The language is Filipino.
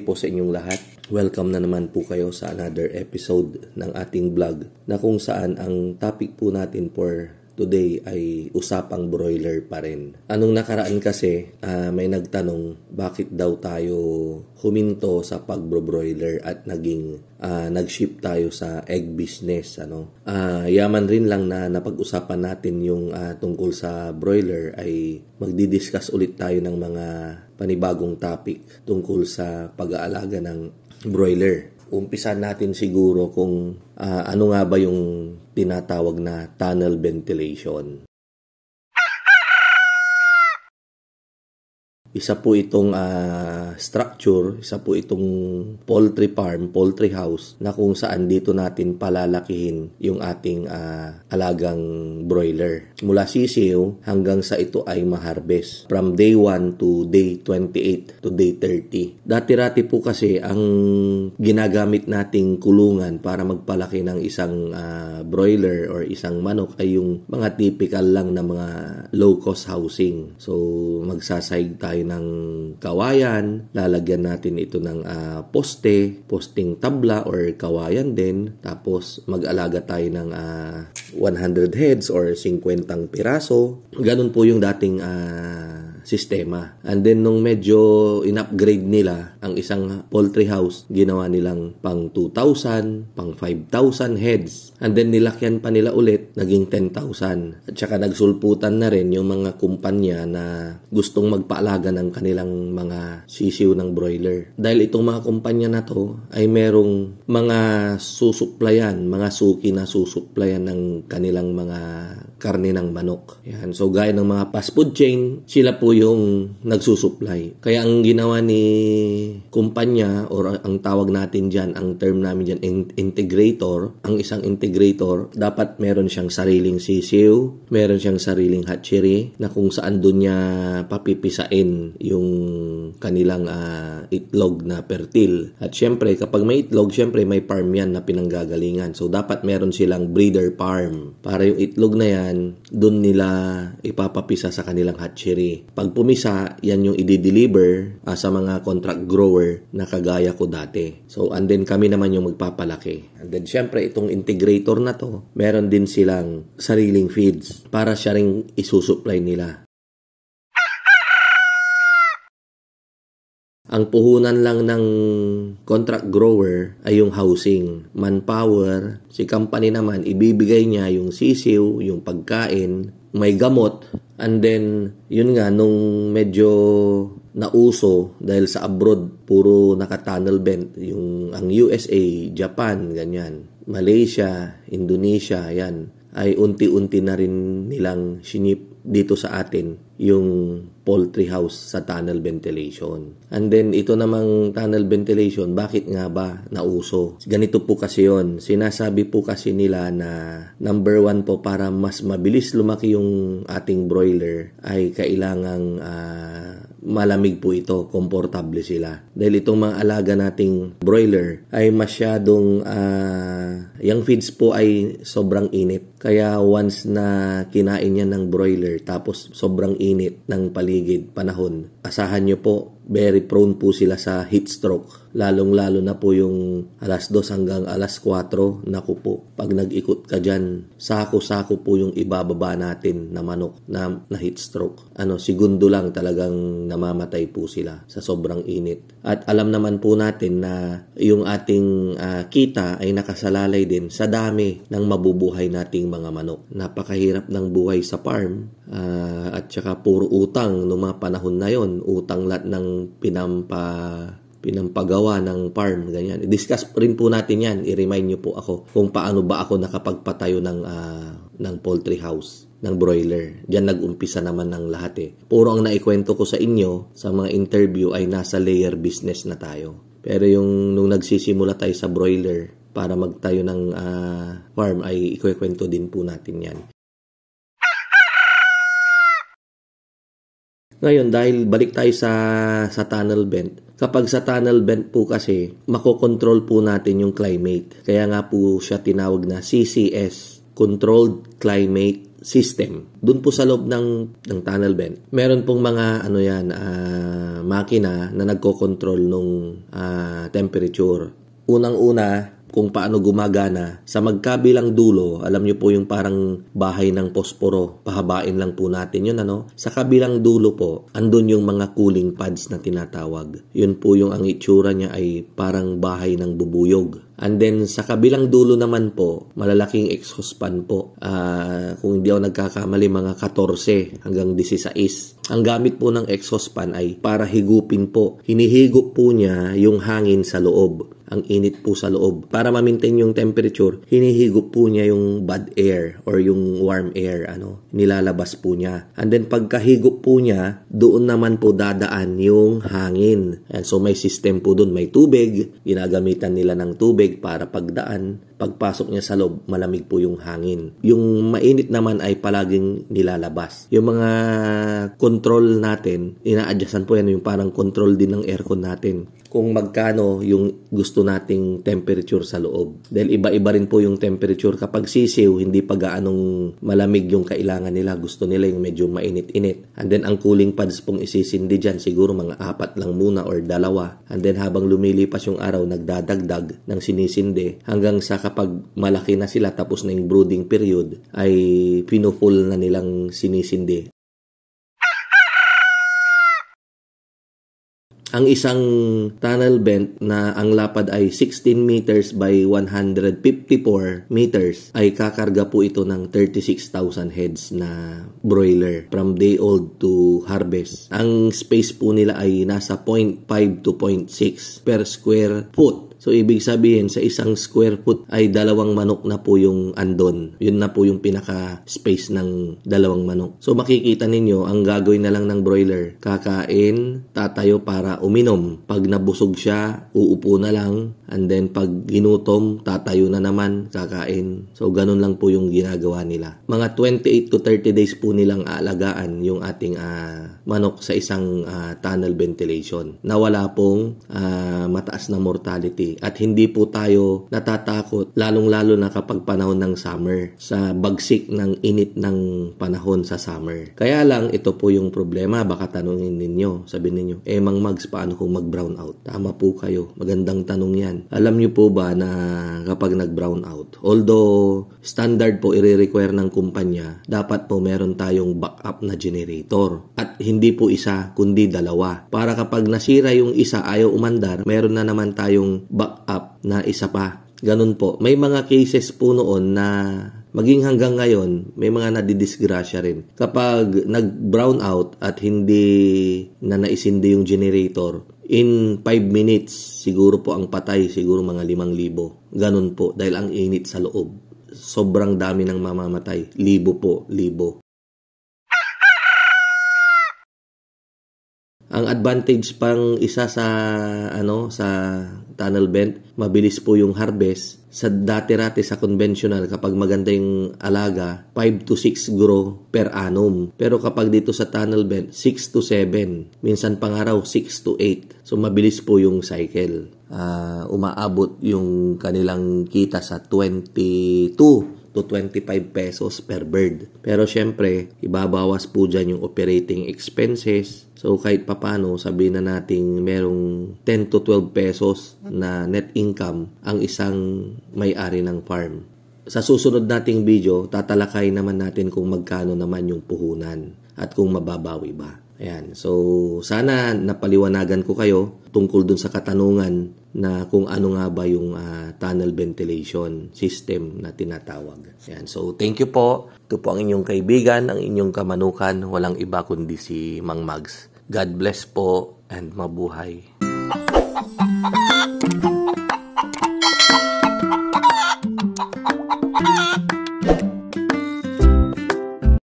day po sa inyong lahat. Welcome na naman po kayo sa another episode ng ating vlog na kung saan ang topic po natin for today ay usapang broiler pa rin. Anong nakaraan kasi may nagtanong bakit daw tayo huminto sa pagbro-broiler at nag-shift tayo sa egg business. Yaman rin lang na napag-usapan natin yung tungkol sa broiler ay magdi-discuss ulit tayo ng mga panibagong topic tungkol sa pag-aalaga ng broiler. Umpisan natin siguro kung ano nga ba yung tinatawag na tunnel ventilation. Isa po itong structure, isa po itong poultry farm, poultry house na kung saan dito natin palalakihin yung ating alagang broiler. Mula sisiw hanggang sa ito ay ma-harvest. From day 1 to day 28 to day 30. Dati-rati po kasi ang ginagamit nating kulungan para magpalaki ng isang broiler or isang manok ay yung mga typical lang na mga low-cost housing. So magsasayag tayo ng kawayan, lalagyan natin ito ng posting tabla or kawayan din, tapos mag-alaga tayo ng 100 heads or 50 piraso. Ganun po yung dating sistema. And then nung medyo in-upgrade nila ang isang poultry house, ginawa nilang pang 2,000, pang 5,000 heads. And then nilakyan pa nila ulit, naging 10,000. At saka nagsulputan na rin yung mga kumpanya na gustong magpaalaga ng kanilang mga sisiw ng broiler. Dahil itong mga kumpanya na to ay merong mga susuplayan, mga suki na susuplayan ng kanilang mga karne ng manok. Yan. So gaya ng mga fast food chain, sila po yung nagsusupply. Kaya ang ginawa ni kumpanya or ang tawag natin dyan, ang term namin dyan, integrator. Ang isang integrator, dapat meron siyang sariling sisiw, meron siyang sariling hatchery na kung saan doon niya papipisain yung kanilang itlog na fertile. At syempre, kapag may itlog, syempre may farm yan na pinanggagalingan. So dapat meron silang breeder farm para yung itlog na yan, doon nila ipapapisa sa kanilang hatchery. Pag pumisa, yan yung i-deliver sa mga contract grower na kagaya ko dati. So, and then kami naman yung magpapalaki. And then, syempre, itong integrator na to, meron din silang sariling feeds para siya ring isusupply nila. Ang puhunan lang ng contract grower ay yung housing, manpower. Si company naman, ibibigay niya yung sisiw, yung pagkain, may gamot. And then, yun nga, nung medyo nauso dahil sa abroad, puro naka-tunnel vent. Ang USA, Japan, ganyan. Malaysia, Indonesia, yan. Ay unti-unti na rin nilang sinip dito sa atin yung poultry house sa tunnel ventilation. And then, ito namang tunnel ventilation, bakit nga ba nauso? Ganito po kasi yun. Sinasabi po kasi nila na number 1 po, para mas mabilis lumaki yung ating broiler ay kailangang malamig po ito, komportable sila. Dahil itong mga alaga nating broiler ay masyadong yung feeds po ay sobrang init. Kaya once na kinain niya ng broiler tapos sobrang init ng paligid, panahon, asahan nyo po, very prone po sila sa heat stroke. Lalong-lalo na po yung alas 2 hanggang alas 4, naku po, pag nag-ikot ka dyan, sako-sako po yung ibababa natin na manok na heat stroke. Segundo lang talagang namamatay po sila sa sobrang init. At alam naman po natin na yung ating kita ay nakasalalay din sa dami ng mabubuhay nating mga manok. Napakahirap ng buhay sa farm at saka puro utang noong mga panahon na yon, utang lahat ng pinampagawa ng farm, ganyan. I-discuss rin po natin yan. I-remind nyo po ako kung paano ba ako nakapagpatayo ng poultry house, ng broiler. Diyan nag-umpisa naman ng lahat eh. Puro ang naikwento ko sa inyo sa mga interview ay nasa layer business na tayo. Pero nung nagsisimula tayo sa broiler para magtayo ng farm ay ikukwento din po natin yan. Ngayon, dahil balik tayo sa tunnel vent, kapag sa tunnel vent po kasi, makokontrol po natin yung climate. Kaya nga po siya tinawag na CCS, Controlled Climate system. Doon po sa loob ng tunnel vent, meron pong mga makina na nagko-control nung temperature. Unang-una, kung paano gumagana, sa magkabilang dulo, alam nyo po yung parang bahay ng posporo, pahabain lang po natin yun, Sa kabilang dulo po, andun yung mga cooling pads na tinatawag. Yun po yung ang itsura niya ay parang bahay ng bubuyog. And then, sa kabilang dulo naman po, malalaking exhaust fan po. Kung hindi ako nagkakamali, mga 14 hanggang 16. Ang gamit po ng exhaust fan ay para higupin po. Hinihigop po niya yung hangin sa loob. Ang init po sa loob. Para ma-maintain yung temperature, hinihigop po niya yung bad air or yung warm air, nilalabas po niya. And then pagkahigop po niya, doon naman po dadaan yung hangin. And so may system po doon, may tubig, ginagamitan nila ng tubig para pagdaan. Pagpasok niya sa loob, malamig po yung hangin. Yung mainit naman ay palaging nilalabas. Yung mga control natin, ina-adjustan po yan, yung parang control din ng aircon natin. Kung magkano yung gusto nating temperature sa loob. Dahil iba-iba rin po yung temperature. Kapag sisiw, hindi pa gaanong malamig yung kailangan nila. Gusto nila yung medyo mainit-init. And then, ang cooling pads pong isisindi dyan, siguro mga 4 lang muna or 2. And then, habang lumilipas yung araw, nagdadagdag ng sinisindi. Hanggang sa kapag malaki na sila, tapos na yung brooding period, ay pinufull na nilang sinisindi. Ang isang tunnel vent na ang lapad ay 16 meters by 154 meters ay kakarga po ito ng 36,000 heads na broiler from day old to harvest. Ang space po nila ay nasa 0.5 to 0.6 per square foot. So, ibig sabihin, sa isang square foot ay 2 manok na po yung andon. Yun na po yung pinaka-space ng 2 manok. So, makikita ninyo, ang gagawin na lang ng broiler, kakain, tatayo para uminom. Pag nabusog siya, uupo na lang. And then, pag ginutom, tatayo na naman, kakain. So, ganun lang po yung ginagawa nila. Mga 28 to 30 days po nilang aalagaan yung ating manok sa isang tunnel ventilation. Na wala pong mataas na mortality. At hindi po tayo natatakot, lalong-lalo na kapag panahon ng summer, sa bagsik ng init ng panahon sa summer. Kaya lang, ito po yung problema. Baka tanungin ninyo, sabihin ninyo, Mang Mags, paano kung mag-brown out? Tama po kayo. Magandang tanong yan. Alam niyo po ba na kapag nag-brown out, although standard po i-require ng kumpanya, dapat po meron tayong backup na generator. At hindi po isa, kundi 2. Para kapag nasira yung isa, ayaw umandar, meron na naman tayong backup na isa pa. Ganun po. May mga cases po noon na maging hanggang ngayon, may mga nadidisgrasya rin. Kapag nag-brown out at hindi na naisindi yung generator, in 5 minutes, siguro po ang patay, siguro mga 5,000. Ganun po, dahil ang init sa loob. Sobrang dami ng mamamatay. 1,000 po, 1,000. Ang advantage pang isa sa tunnel vent, mabilis po yung harvest. Sa dati-rati sa conventional, kapag maganda yung alaga, 5 to 6 grow per annum. Pero kapag dito sa tunnel vent, 6 to 7. Minsan pang araw, 6 to 8. So mabilis po yung cycle. Umaabot yung kanilang kita sa 22 to 25 pesos per bird. Pero syempre, ibabawas po dyan yung operating expenses. So kahit papano, sabihin na natin merong 10 to 12 pesos na net income ang isang may-ari ng farm. Sa susunod nating video, tatalakay naman natin kung magkano naman yung puhunan at kung mababawi ba. Ayan. So, sana napaliwanagan ko kayo tungkol dun sa katanungan na kung ano nga ba yung tunnel ventilation system na tinatawag. Ayan. So, thank you po. Ito po ang inyong kaibigan, ang inyong kamanukan. Walang iba kundi si Mang Mags. God bless po and mabuhay.